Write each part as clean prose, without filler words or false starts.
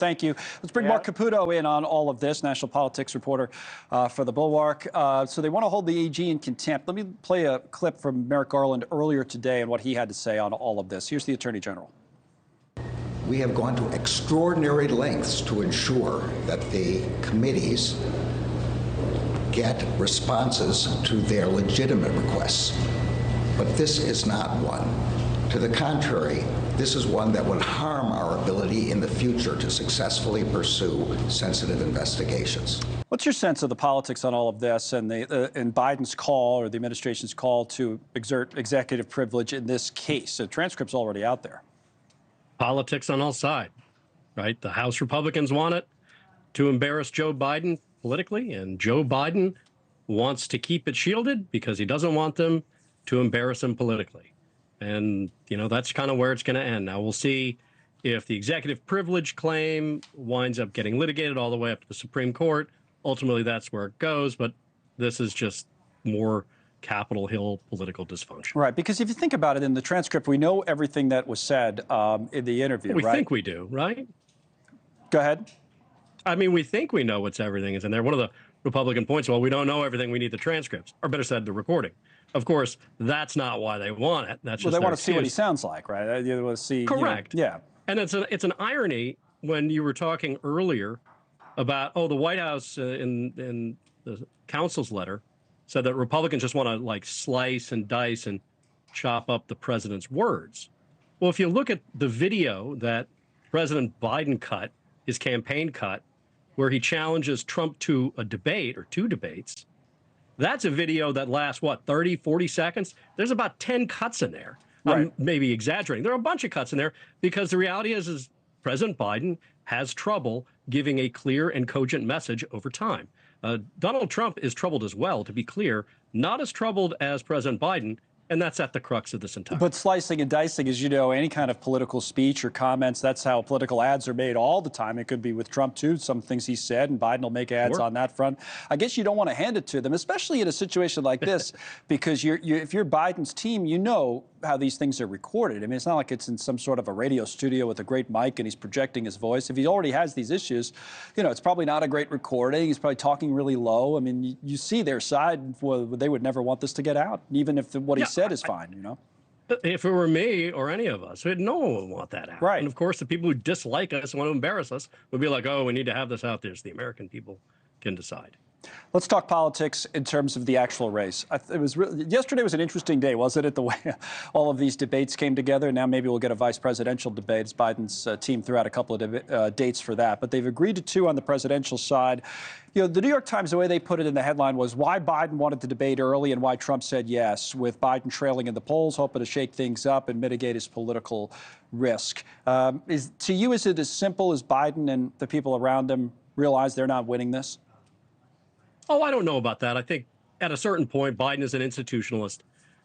Thank you. Let's bring Marc Caputo in on all of this, national politics reporter for The Bulwark. So they want to hold the AG in contempt. Let me play a clip from Merrick Garland earlier today and what he had to say on all of this. Here's the Attorney General. We have gone to extraordinary lengths to ensure that the committees get responses to their legitimate requests. But this is not one. To the contrary, this is one that would harm our ability in the future to successfully pursue sensitive investigations. What's your sense of the politics on all of this and and Biden's call or the administration's call to exert executive privilege in this case? The transcript's already out there. Politics on all sides, right? The House Republicans want it to embarrass Joe Biden politically, and Joe Biden wants to keep it shielded because he doesn't want them to embarrass him politically. And, you know, that's kind of where it's going to end. Now, we'll see if the executive privilege claim winds up getting litigated all the way up to the Supreme Court. Ultimately, that's where it goes. But this is just more Capitol Hill political dysfunction. Right, because if you think about it, in the transcript, we know everything that was said in the interview, We right? think we do, right? Go ahead. I mean, we think we know what's everything is in there. One of the Republican points, well, we don't know everything. We need the transcripts, or better said, the recording. Of course, that's not why they want it. That's just they want to see what he excuse. sounds like, right? They want to see. Correct. You know, yeah. And it's an irony when you were talking earlier about, the White House in the counsel's letter said that Republicans just want to like slice and dice and chop up the president's words. Well, if you look at the video that President Biden cut, his campaign cut, where he challenges Trump to a debate or two debates, that's a video that lasts, 30, 40 seconds? There's about 10 cuts in there. Right. I'm maybe exaggerating. There are a bunch of cuts in there because the reality is President Biden has trouble giving a clear and cogent message over time. Donald Trump is troubled as well, to be clear, not as troubled as President Biden. And that's at the crux of this entire. But slicing and dicing, as you know, any kind of political speech or comments, that's how political ads are made all the time. It could be with Trump, too, some things he said, and Biden will make ads on that front. I guess you don't want to hand it to them, especially in a situation like this, because if you're Biden's team, you know how these things are recorded. I mean, it's not like it's in some sort of a radio studio with a great mic and he's projecting his voice. If he already has these issues, you know, it's probably not a great recording. He's probably talking really low. I mean, you see their side. Well, they would never want this to get out, even if what he said is fine, you know? If it were me or any of us, no one would want that out. Right. And of course, the people who dislike us and want to embarrass us would be like, we need to have this out there so the American people can decide. Let's talk politics in terms of the actual race. Yesterday was an interesting day, wasn't it? The way all of these debates came together. Now maybe we'll get a vice presidential debate as Biden's team threw out a couple of dates for that. But they've agreed to two on the presidential side. You know, the New York Times, the way they put it in the headline was why Biden wanted to debate early and why Trump said yes, with Biden trailing in the polls, hoping to shake things up and mitigate his political risk. To you, is it as simple as Biden and the people around him realize they're not winning this? I don't know about that. I think at a certain point, Biden is an institutionalist.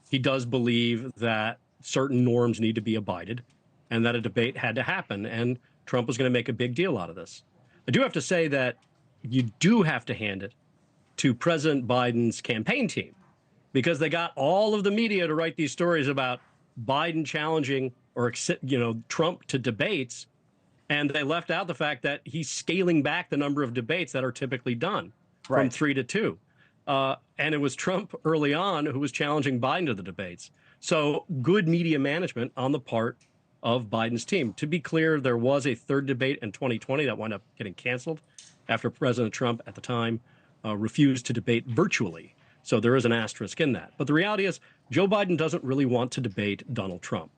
He does believe that certain norms need to be abided and that a debate had to happen. And Trump was going to make a big deal out of this. I do have to say that you do have to hand it to President Biden's campaign team because they got all of the media to write these stories about Biden challenging Trump to debates. And they left out the fact that he's scaling back the number of debates that are typically done. From 3 to 2. And it was Trump early on who was challenging Biden to the debates. So good media management on the part of Biden's team. To be clear, there was a third debate in 2020 that wound up getting canceled after President Trump at the time refused to debate virtually. So there is an asterisk in that. But the reality is Joe Biden doesn't really want to debate Donald Trump.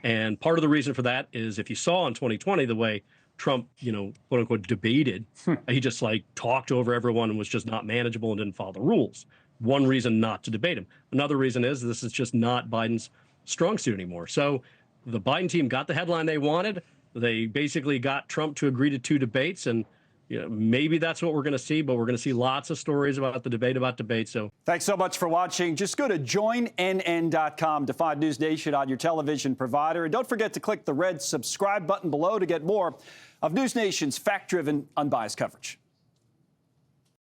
And part of the reason for that is if you saw in 2020 the way Trump, quote unquote, debated. He just talked over everyone and was just not manageable and didn't follow the rules. One reason not to debate him. Another reason is this is just not Biden's strong suit anymore. So the Biden team got the headline they wanted. They basically got Trump to agree to two debates. And maybe that's what we're going to see, but we're going to see lots of stories about the debate about debates. So thanks so much for watching. Just go to joinnn.com to find NewsNation on your television provider. And don't forget to click the red subscribe button below to get more of NewsNation's fact-driven, unbiased coverage.